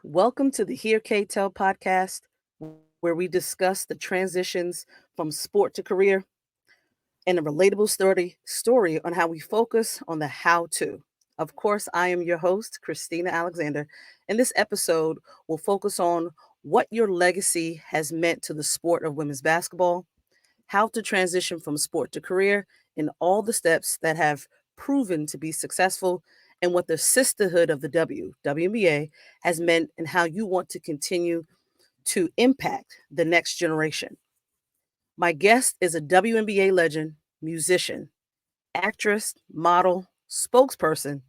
Welcome to the Hear K Tell podcast, where we discuss the transitions from sport to career and a relatable story on how we focus on the how to. Of course, I am your host, Christina Alexander, and this episode will focus on what your legacy has meant to the sport of women's basketball, how to transition from sport to career, and all the steps that have proven to be successful, and what the sisterhood of the WNBA, has meant, and how you want to continue to impact the next generation. My guest is a WNBA legend, musician, actress, model, spokesperson,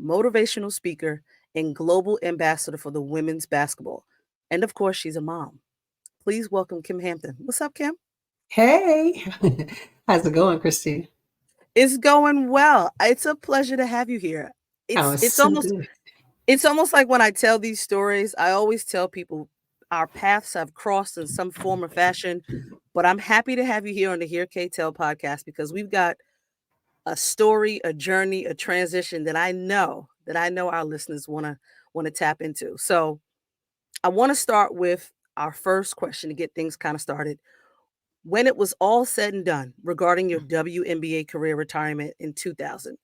motivational speaker, and global ambassador for the women's basketball. And of course, she's a mom. Please welcome Kym Hampton. What's up, Kym? Hey, how's it going, Christine? It's going well. It's a pleasure to have you here. Oh, It's it's it's so almost good. it's almost like when I tell these stories, I always tell people our paths have crossed in some form or fashion. But I'm happy to have you here on the Hear K Tell podcast because we've got a story, a journey, a transition that I know our listeners want to tap into. So I want to start with our first question to get things kind of started. When it was all said and done regarding your WNBA career retirement in 2000,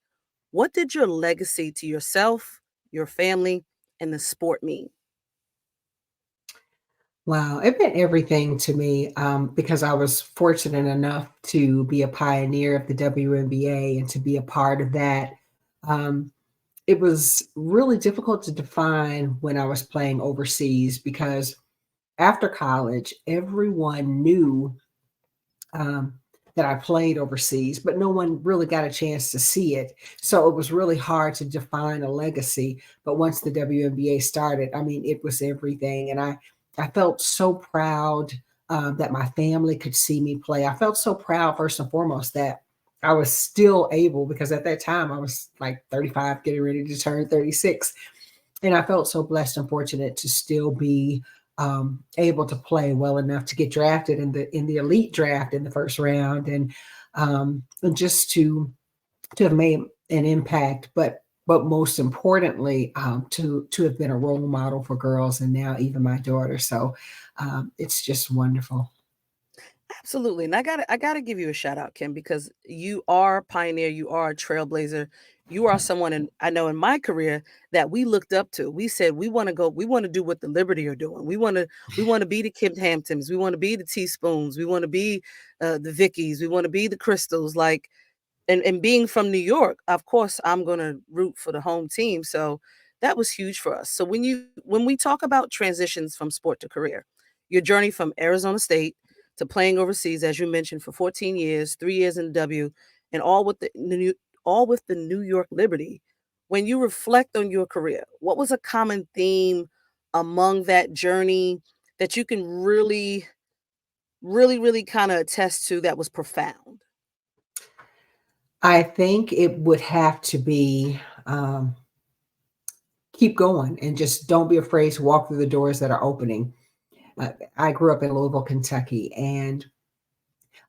what did your legacy to yourself, your family, and the sport mean? Wow, it meant everything to me because I was fortunate enough to be a pioneer of the WNBA and to be a part of that. Um, it was really difficult to define when I was playing overseas because after college, everyone knew um, that I played overseas, but no one really got a chance to see it. So it was really hard to define a legacy. But once the WNBA started, I mean, it was everything. And I felt so proud that my family could see me play. I felt so proud, first and foremost, that I was still able, because at that time I was like 35, getting ready to turn 36. And I felt so blessed and fortunate to still be able to play well enough to get drafted in the elite draft in the first round, and just to have made an impact, but most importantly, to have been a role model for girls, and now even my daughter. So it's just wonderful. Absolutely. And I gotta give you a shout out, Kim, because you are a pioneer, you are a trailblazer. You are someone, and I know in my career that we looked up to. We said we want to go, we want to do what the Liberty are doing. We want to be the Kym Hamptons, we want to be the Teaspoons, we want to be the Vickies, we want to be the Crystals. Like, and being from New York, of course, I'm gonna root for the home team. So that was huge for us. So when we talk about transitions from sport to career, your journey from Arizona State to playing overseas, as you mentioned, for 14 years, 3 years in W, and all with the New York Liberty. When you reflect on your career, what was a common theme among that journey that you can really kind of attest to that was profound? I think it would have to be keep going and just don't be afraid to walk through the doors that are opening. I grew up in Louisville, Kentucky, and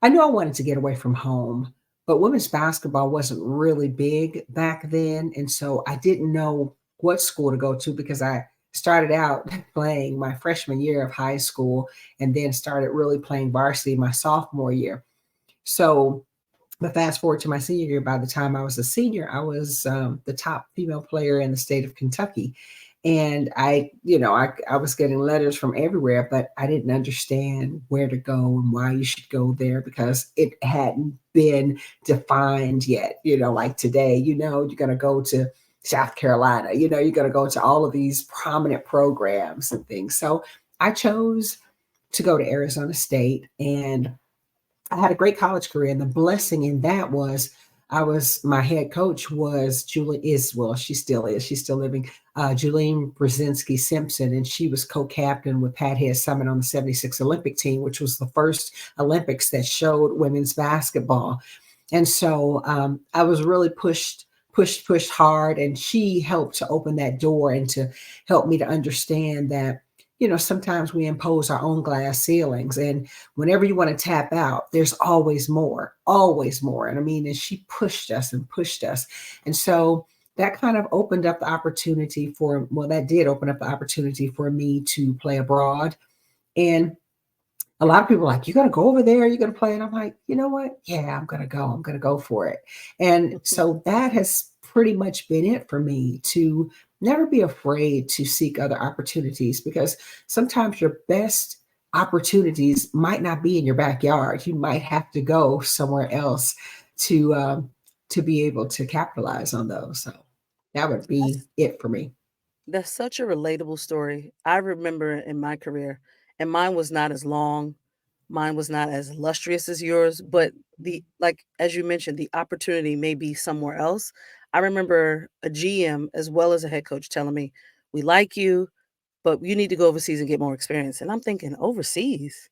I knew I wanted to get away from home, but women's basketball wasn't really big back then. And so I didn't know what school to go to because I started out playing my freshman year of high school and then started really playing varsity my sophomore year. So, but fast forward to my senior year, by the time I was a senior, I was the top female player in the state of Kentucky. And I was getting letters from everywhere, but I didn't understand where to go and why you should go there because it hadn't been defined yet. Like today, you're going to go to South Carolina, you're going to go to all of these prominent programs and things. So I chose to go to Arizona State, and I had a great college career. And the blessing in that was my head coach was Julie is, well, she still is. She's still living, Julene Brzezinski Simpson. And she was co-captain with Pat Head Summit on the 76 Olympic team, which was the first Olympics that showed women's basketball. And so I was really pushed hard. And she helped to open that door and to help me to understand that, sometimes we impose our own glass ceilings. And whenever you want to tap out, there's always more, always more. And I mean, and she pushed us and pushed us. And so that kind of opened up the opportunity for, well, that did open up the opportunity for me to play abroad. And a lot of people are like, you got to go over there, you're going to play. And I'm like, you know what? Yeah, I'm going to go. I'm going to go for it. And so that has pretty much been it for me, to never be afraid to seek other opportunities, because sometimes your best opportunities might not be in your backyard. You might have to go somewhere else to be able to capitalize on those. So that would be That's it for me. that's such a relatable story. I remember in my career, and mine was not as long, mine was not as illustrious as yours, but the like as you mentioned, the opportunity may be somewhere else. I remember a GM as well as a head coach telling me, "We like you, but you need to go overseas and get more experience." And I'm thinking, overseas?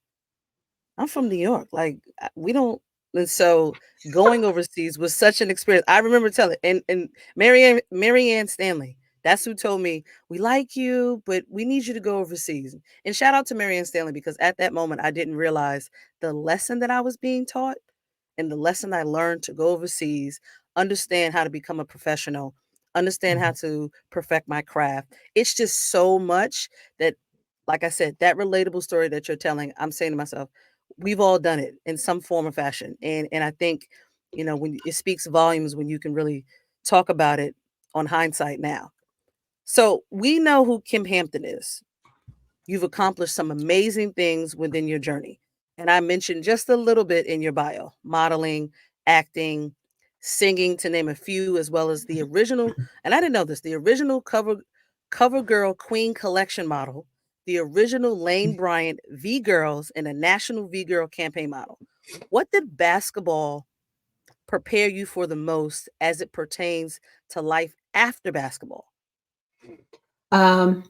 I'm from New York, like, we don't and so going overseas was such an experience. I remember telling and Marianne Stanley, that's who told me, "We like you, but we need you to go overseas." And shout out to Marianne Stanley because at that moment, I didn't realize the lesson that I was being taught and the lesson I learned to go overseas, understand how to become a professional, understand how Mhm. to perfect my craft. It's just so much that, like I said, that relatable story that you're telling, I'm saying to myself, we've all done it in some form or fashion. And I think, when it speaks volumes when you can really talk about it on hindsight now. So we know who Kim Hampton is. You've accomplished some amazing things within your journey. And I mentioned just a little bit in your bio: modeling, acting, singing, to name a few, as well as the original, and I didn't know this, the original cover girl queen collection model, the original Lane Bryant V Girls, and a national V Girl campaign model. What did basketball prepare you for the most as it pertains to life after basketball? Um,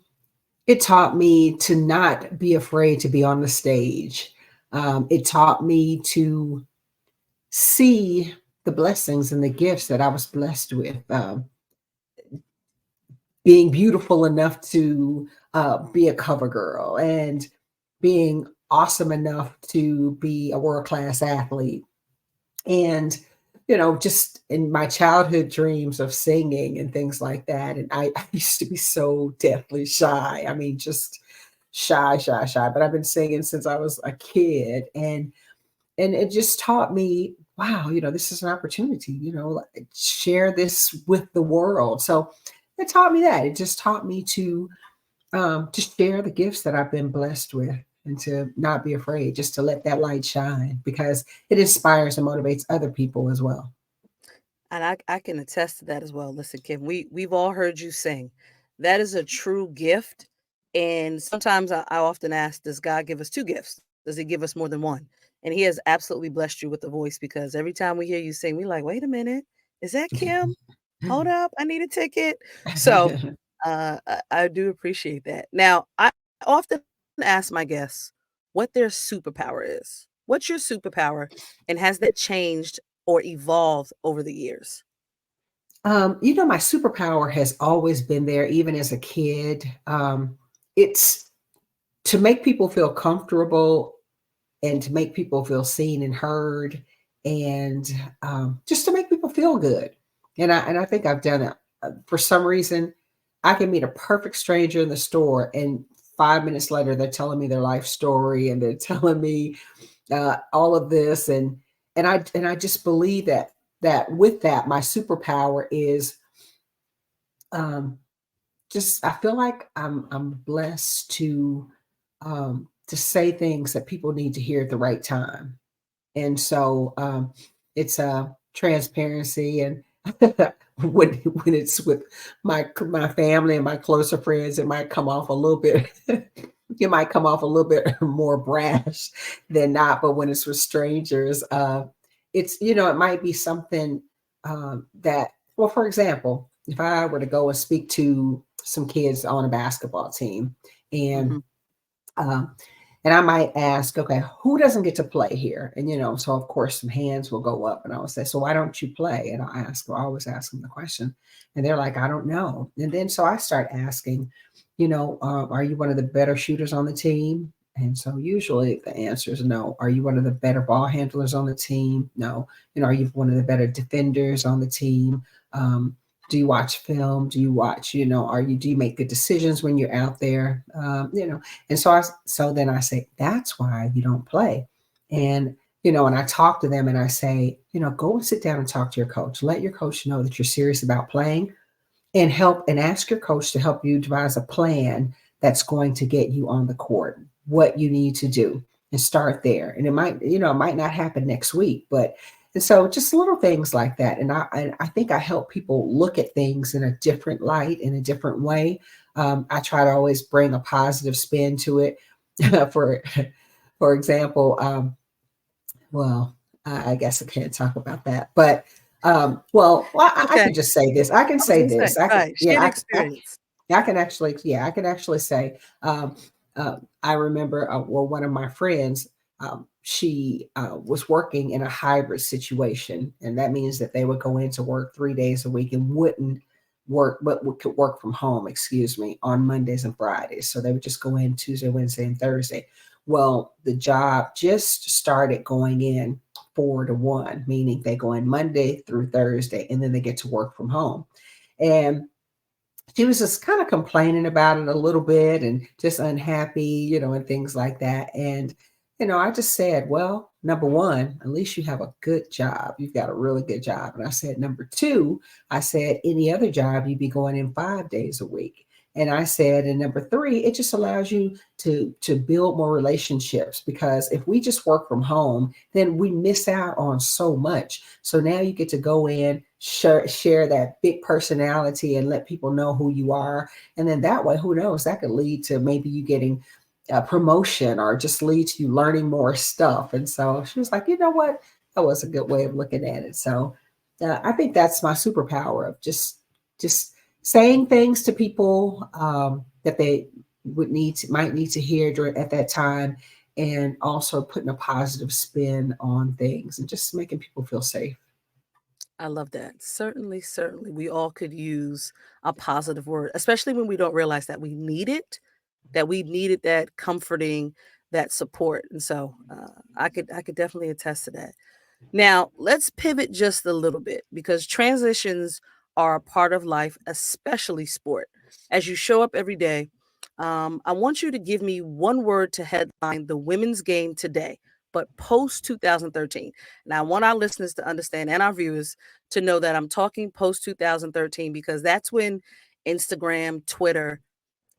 it taught me to not be afraid to be on the stage. It taught me to see the blessings and the gifts that I was blessed with. Being beautiful enough to be a cover girl, and being awesome enough to be a world class athlete, and just in my childhood dreams of singing and things like that. And I used to be so deathly shy. I mean, just shy, shy, shy. But I've been singing since I was a kid, and it just taught me, wow, this is an opportunity, like, share this with the world. So it taught me that. It just taught me to share the gifts that I've been blessed with, and to not be afraid, just to let that light shine, because it inspires and motivates other people as well. And I can attest to that as well. Listen, Kim, we've all heard you sing. That is a true gift. And sometimes I often ask, does God give us two gifts? Does he give us more than one? And he has absolutely blessed you with the voice, because every time we hear you sing, we like, wait a minute, is that Kim? Hold up, I need a ticket. So I do appreciate that. Now, I often ask my guests what their superpower is. What's your superpower? And has that changed or evolved over the years? My superpower has always been there, even as a kid. It's to make people feel comfortable, and to make people feel seen and heard, and just to make people feel good. And I think I've done it. For some reason, I can meet a perfect stranger in the store, and 5 minutes later, they're telling me their life story, and they're telling me all of this, and I just believe that with that, my superpower is, um, just, I feel like I'm blessed to say things that people need to hear at the right time. And so it's transparency, and when it's with my family and my closer friends, it might come off a little bit. It might come off a little bit more brash than not. But when it's with strangers, it's, it might be something that, well, for example, if I were to go and speak to some kids on a basketball team, and Mhm. um, and I might ask, okay, who doesn't get to play here? And so of course some hands will go up, and I will say, so why don't you play? And I always ask them the question, and they're like, I don't know. And then so I start asking, are you one of the better shooters on the team? And so usually the answer is no. Are you one of the better ball handlers on the team? No. Are you one of the better defenders on the team? Do you watch film? Do you watch, do you make good decisions when you're out there? And so then I say, that's why you don't play. And, and I talk to them and I say, go and sit down and talk to your coach. Let your coach know that you're serious about playing and help and ask your coach to help you devise a plan that's going to get you on the court, what you need to do, and start there. And it might not happen next week, but and so just little things like that. And I think I help people look at things in a different light, in a different way. I try to always bring a positive spin to it. for for example, well, I guess I can't talk about that, but I Okay. can just say this. I can I was say gonna say, this. I can, right, share the yeah, experience. I can actually, yeah, I can actually say, I remember, well, one of my friends, she was working in a hybrid situation, and that means that they would go into work 3 days a week and wouldn't work, but could work from home, excuse me, on Mondays and Fridays. So they would just go in Tuesday, Wednesday, and Thursday. Well, the job just started going in 4 to 1, meaning they go in Monday through Thursday, and then they get to work from home. And she was just kind of complaining about it a little bit and just unhappy, and things like that. And, I just said, well, number one, at least you have a good job. You've got a really good job. And I said, number two, I said, any other job, you'd be going in 5 days a week. And I said, and number three, it just allows you to build more relationships, because if we just work from home, then we miss out on so much. So now you get to go in, share that big personality and let people know who you are. And then that way, who knows, that could lead to maybe you getting a promotion or just lead to you learning more stuff. And so she was like, you know what? That was a good way of looking at it. So I think that's my superpower of just saying things to people that they might need to hear during at that time, and also putting a positive spin on things and just making people feel safe. I love that. Certainly, certainly, we all could use a positive word, especially when we don't realize that we need it, that we needed that comforting, that support, and so, I could definitely attest to that. Now, let's pivot just a little bit because transitions are a part of life, especially sport. As you show up every day, I want you to give me one word to headline the women's game today, but post 2013. Now, I want our listeners to understand and our viewers to know that I'm talking post 2013 because that's when Instagram, Twitter,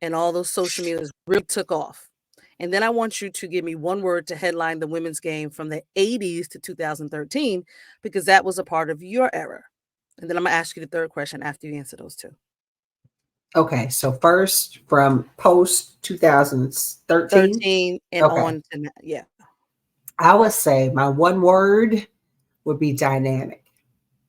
and all those social medias really took off. And then I want you to give me one word to headline the women's game from the 80s to 2013, because that was a part of your era. And then I'm going to ask you the third question after you answer those two. Okay, so first from post 2013. 13 and Okay, on to now. Yeah. I would say my one word would be dynamic.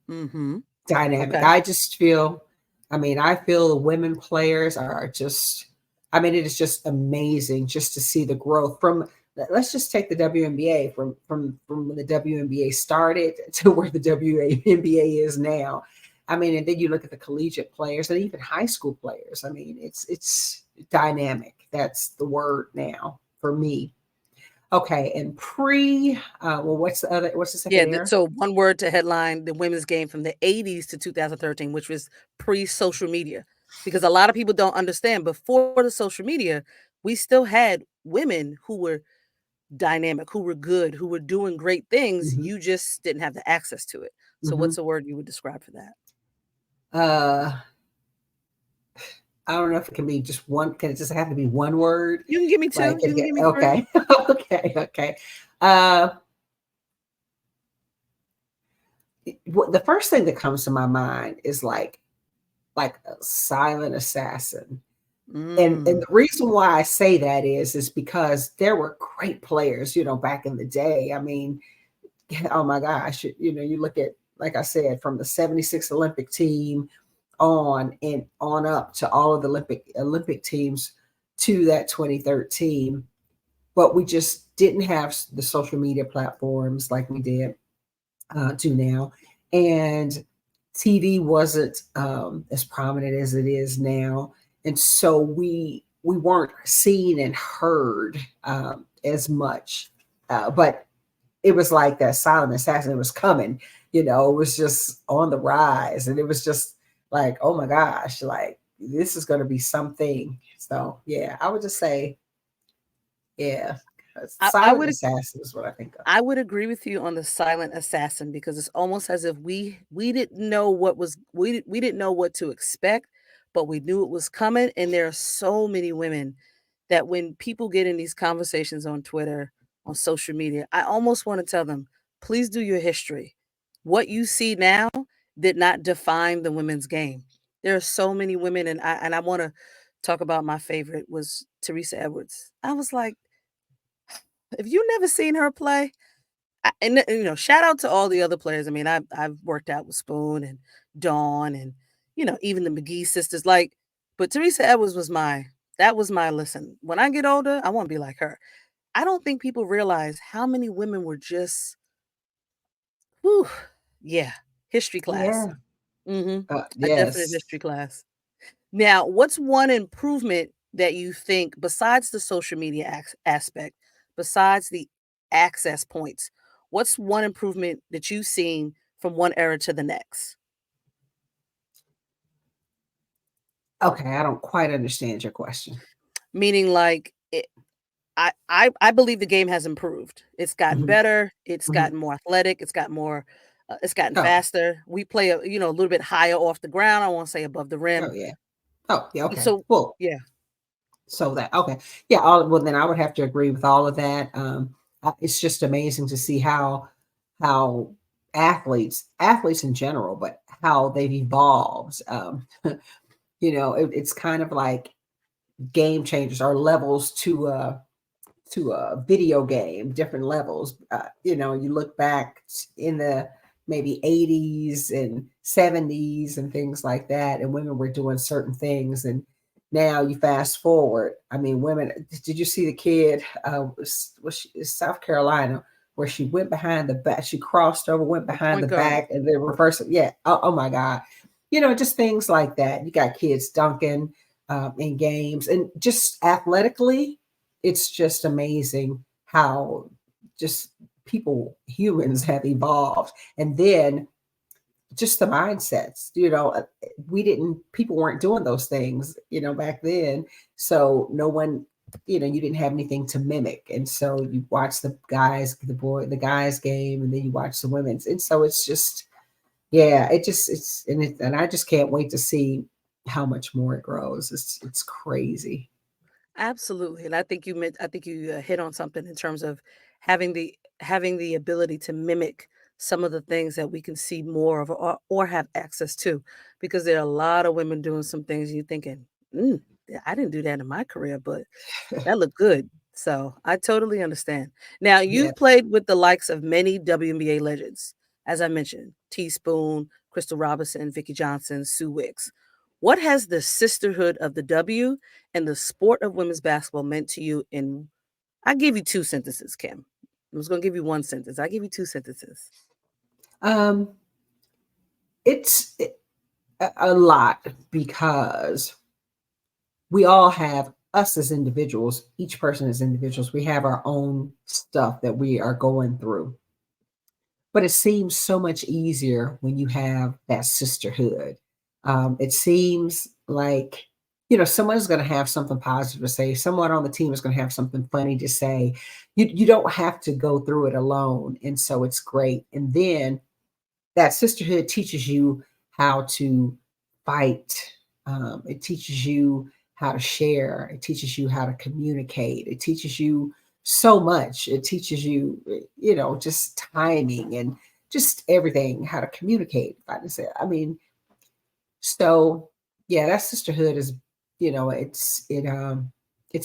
Mm-hmm. Dynamic. Okay. I just feel, I feel the women players are just, it is just amazing just to see the growth from, let's just take the WNBA from when the WNBA started to where the WNBA is now. And then you look at the collegiate players and even high school players. It's dynamic. That's the word now for me. Okay, and what's the Yeah. second era? So one word to headline the women's game from the 80s to 2013, which was pre social media. Because a lot of people don't understand before the social media, we still had women who were dynamic, who were good, who were doing great things. Hmm. You just didn't have the access to it. So Hmm. what's a word you would describe for that? Uh, I don't know if it can be just one. Can it just have to be one word? You can give me two, Like, you can give me three. okay, okay. Uh, the first thing that comes to my mind is like a silent assassin. And Mm. the reason why I say that is because there were great players, back in the day. Oh my gosh, you look at, like I said, from the 76 Olympic team on and on up to all of the Olympic teams to that 2013. But we just didn't have the social media platforms like we did do now. And TV wasn't as prominent as it is now. And so we weren't seen and heard as much. But it was like that silent assassin. It was coming, it was just on the rise. And it was just like, oh my gosh, like this is going to be something. So yeah, I would just say, yeah, I silent would assassin is what I think of. I would agree with you on the silent assassin because it's almost as if we didn't know what was we didn't know what to expect, but we knew it was coming. And there are so many women that when people get in these conversations on Twitter, on social media, I almost want to tell them, please do your history. What you see now did not define the women's game. There are so many women, and I want to talk about my favorite was Teresa Edwards. I was like, if you never seen her play, shout out to all the other players. I mean, I've worked out with Spoon and Dawn and even the McGee sisters. Like, but Teresa Edwards was my listen. When I get older, I want to be like her. I don't think people realize how many women were just, whew, yeah, history class. Yeah. A definite Yes. history class. Now, what's one improvement that you think, besides the social media aspect, besides the access points, what's one improvement that you've seen from one era to the next? Okay, I don't quite understand your question. Meaning, like, I believe the game has improved. It's gotten Hmm. better. It's Hmm. gotten more athletic. It's gotten more. It's gotten Oh, faster. We play a little bit higher off the ground. I want to say above the oh rim. yeah. Oh yeah. Okay. So Well, yeah, so that okay. Yeah. Well, then I would have to agree with all of that. It's just amazing to see how athletes in general, but how they've evolved. It's kind of like game changers or levels to a video game, different levels. You look back in the maybe 80s and 70s and things like that, and women were doing certain things. And now you fast forward. I mean, women, did you see the kid, South Carolina, where she went behind the back, she crossed over, went the behind point the guard. back, and then reversed it. Yeah. Oh my God. Just things like that. You got kids dunking in games and just athletically it's just amazing how just humans have evolved. And then just the mindsets, people weren't doing those things, back then. So no one, you didn't have anything to mimic. And so you watch the guys game, and then you watch the women's. And so it's just, yeah, and I just can't wait to see how much more it grows. It's crazy. Absolutely, and I think you hit on something in terms of having the ability to mimic some of the things that we can see more of or have access to, because there are a lot of women doing some things you're thinking, yeah, I didn't do that in my career, but that looked good. So I totally understand. Now Yeah. you've played with the likes of many WNBA legends, as I mentioned, Teaspoon, Crystal Robinson, Vicky Johnson, Sue Wicks. What has the sisterhood of the W and the sport of women's basketball meant to you in I give you 2 sentences, Kim. I was gonna give you 1 sentence. I give you 2 sentences. Um, it's a lot because we all have us as individuals, each person as individuals, we have our own stuff that we are going through. But it seems so much easier when you have that sisterhood. It seems like, someone's going to have something positive to say. Someone on the team is going to have something funny to say. You don't have to go through it alone. And so it's great. And then that sisterhood teaches you how to fight. It teaches you how to share. It teaches you how to communicate. It teaches you so much. It teaches you, just timing and just everything, how to communicate. If I can say, I mean, so yeah, that sisterhood is, it's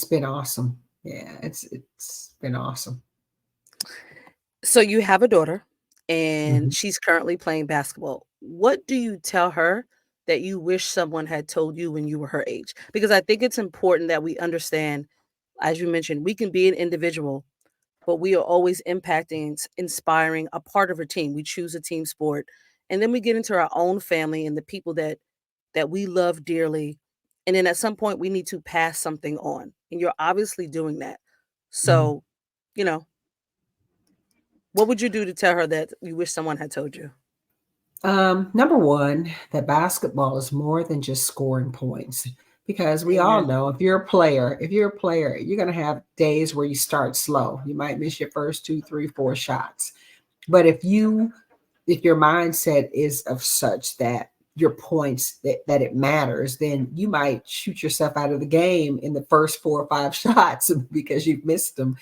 been awesome. Yeah, it's been awesome. So you have a daughter and Mhm. she's currently playing basketball. What do you tell her that you wish someone had told you when you were her age? Because I think it's important that we understand, as you mentioned, we can be an individual, but we are always impacting, inspiring a part of a team. We choose a team sport, and then we get into our own family and the people that we love dearly. And then at some point, we need to pass something on, and you're obviously doing that. Mhm. So, you know, what would you do to tell her that you wish someone had told you? Number one, that basketball is more than just scoring points because we all Amen. know if you're a player, you're going to have days where you start slow. You might miss your first two, three, four shots. But if your mindset is of such that your points that it matters, then you might shoot yourself out of the game in the first four or five shots because you've missed them.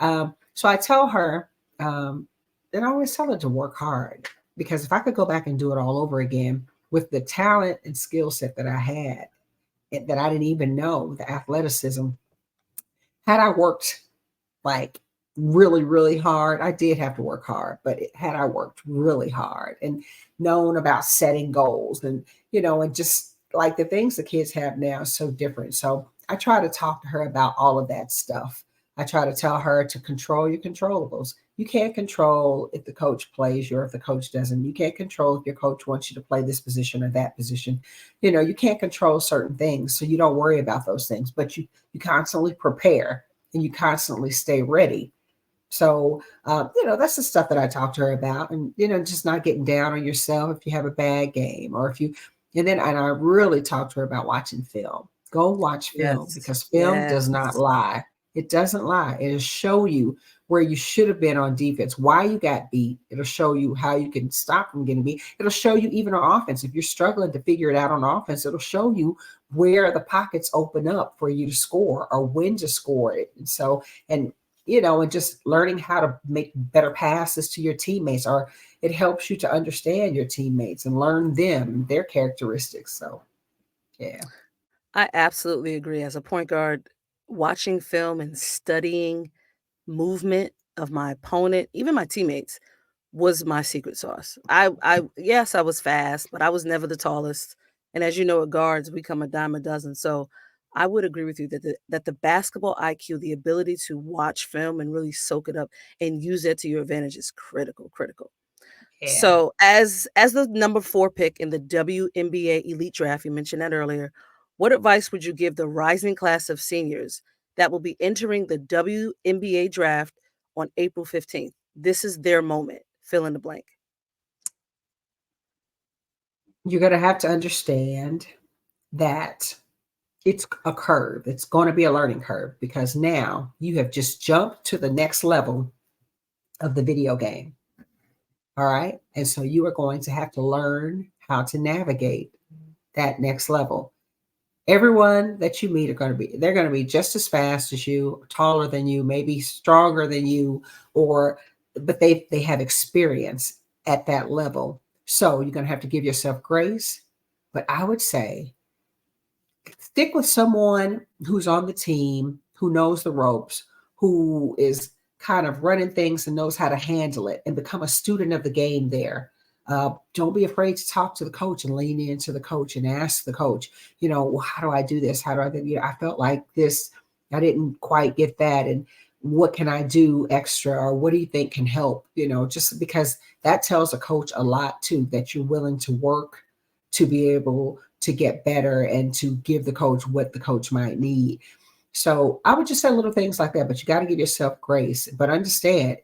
So I tell her, and I always tell her to work hard because if I could go back and do it all over again with the talent and skill set that I had, that I didn't even know, the athleticism, had I worked like really, really hard. I did have to work hard, but had I worked really hard and known about setting goals and just like the things the kids have now is so different. So I try to talk to her about all of that stuff. I try to tell her to control your controllables. You can't control if the coach plays you or if the coach doesn't. You can't control if your coach wants you to play this position or that position. You can't control certain things. So you don't worry about those things, but you constantly prepare and you constantly stay ready. So, that's the stuff that I talk to her about, and just not getting down on yourself if you have a bad game or if you, and I really talk to her about watching film. Go watch film Yes. because film does not Yes. lie. It doesn't lie. It'll show you where you should have been on defense, why you got beat. It'll show you how you can stop from getting beat. It'll show you even on offense. If you're struggling to figure it out on offense, it'll show you where the pockets open up for you to score or when to score it. And just learning how to make better passes to your teammates, or it helps you to understand your teammates and learn them, their characteristics. So, yeah. I absolutely agree. As a point guard, watching film and studying movement of my opponent, even my teammates, was my secret sauce. I yes, I was fast, but I was never the tallest. And as you know, at guards, we come a dime a dozen. So I would agree with you that the basketball IQ, the ability to watch film and really soak it up and use that to your advantage is critical, critical. Yeah. So as the number 4 pick in the WNBA Elite Draft, you mentioned that earlier, what advice would you give the rising class of seniors that will be entering the WNBA draft on April 15th? This is their moment. Fill in the blank. You're going to have to understand that it's a curve. It's going to be a learning curve because now you have just jumped to the next level of the video game. All right. And so you are going to have to learn how to navigate that next level. Everyone that you meet they're going to be just as fast as you, taller than you, maybe stronger than you, or but they have experience at that level. So you're going to have to give yourself grace. But I would say stick with someone who's on the team, who knows the ropes, who is kind of running things and knows how to handle it, and become a student of the game there. Don't be afraid to talk to the coach and lean into the coach and ask the coach, well, how do I do this? How do I do? I felt like this. I didn't quite get that. And what can I do extra? Or what do you think can help? Just because that tells a coach a lot too, that you're willing to work to be able to get better and to give the coach what the coach might need. So I would just say little things like that, but you got to give yourself grace. But understand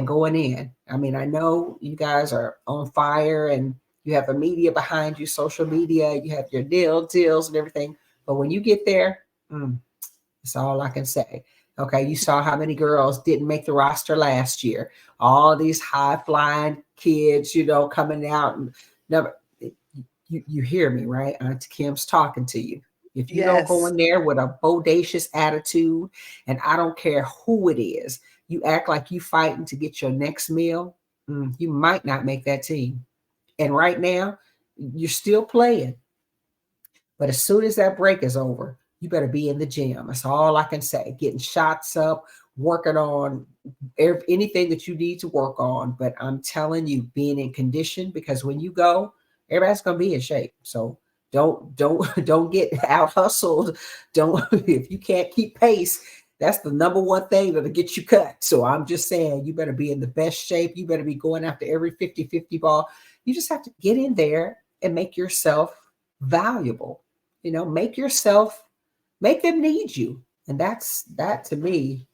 going in. I mean, I know you guys are on fire and you have the media behind you, social media, you have your deals and everything. But when you get there, that's all I can say. Okay, you saw how many girls didn't make the roster last year. All these high flying kids, coming out and never. You hear me, right? Auntie Kim's talking to you. If you don't go Yes. in there with a bodacious attitude, and I don't care who it is, you act like you fighting to get your next meal, you might not make that team. And right now, you're still playing. But as soon as that break is over, you better be in the gym. That's all I can say. Getting shots up, working on anything that you need to work on. But I'm telling you, being in condition, because when you go, everybody's gonna be in shape. So don't don't get out hustled. Don't if you can't keep pace. That's the number one thing that'll get you cut. So I'm just saying, you better be in the best shape. You better be going after every 50-50 ball. You just have to get in there and make yourself valuable. Make them need you. And that to me,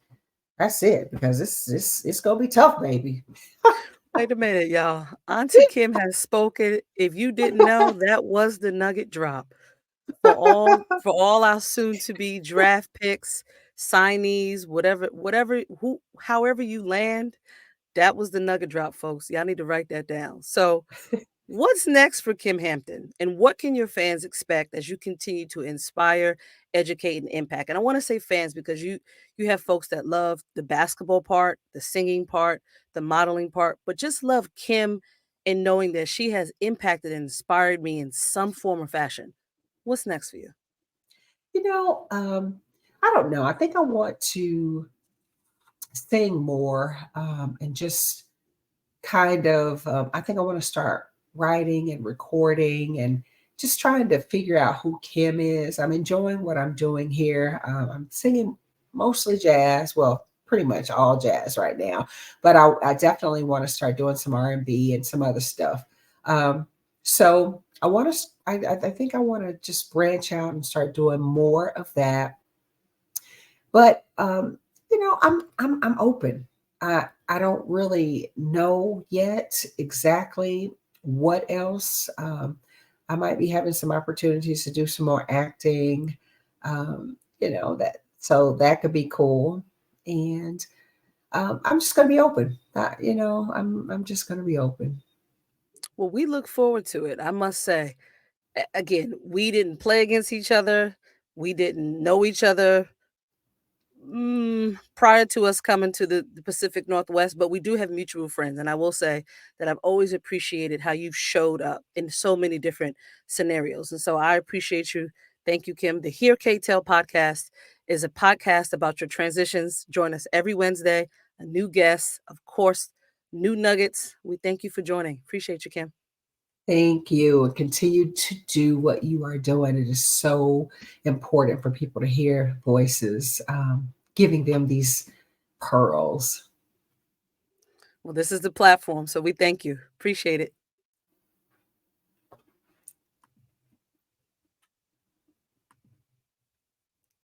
that's it because it's gonna be tough, baby. Wait a minute, y'all. Auntie Kim has spoken. If you didn't know, that was the nugget drop for all our soon to be draft picks, signees, whatever who however you land, that was the nugget drop, folks. Y'all need to write that down. So, what's next for Kim Hampton, and what can your fans expect as you continue to inspire, educate, and impact? And I want to say fans because you have folks that love the basketball part, the singing part, the modeling part, but just love Kim and knowing that she has impacted and inspired me in some form or fashion. What's next for you? You know, I don't know. I think I want to sing more and just kind of, I think I want to start writing and recording and just trying to figure out who Kim is. I'm enjoying what I'm doing here. I'm singing mostly jazz, well, pretty much all jazz right now, but I definitely want to start doing some R&B and some other stuff. Um, so I want to, I think I want to just branch out and start doing more of that. But I'm open. I don't really know yet exactly what else. I might be having some opportunities to do some more acting. That so that could be cool. And I'm just going to be open. I'm just going to be open. Well, we look forward to it. I must say, again, we didn't play against each other. We didn't know each other prior to us coming to the Pacific Northwest, but we do have mutual friends. And I will say that I've always appreciated how you've showed up in so many different scenarios. And so I appreciate you. Thank you, Kim. The Hear K Tell podcast is a podcast about your transitions. Join us every Wednesday, a new guest, of course, new nuggets. We thank you for joining. Appreciate you, Kim. Thank you. And continue to do what you are doing. It is so important for people to hear voices, giving them these pearls. Well, this is the platform. So we thank you. Appreciate it.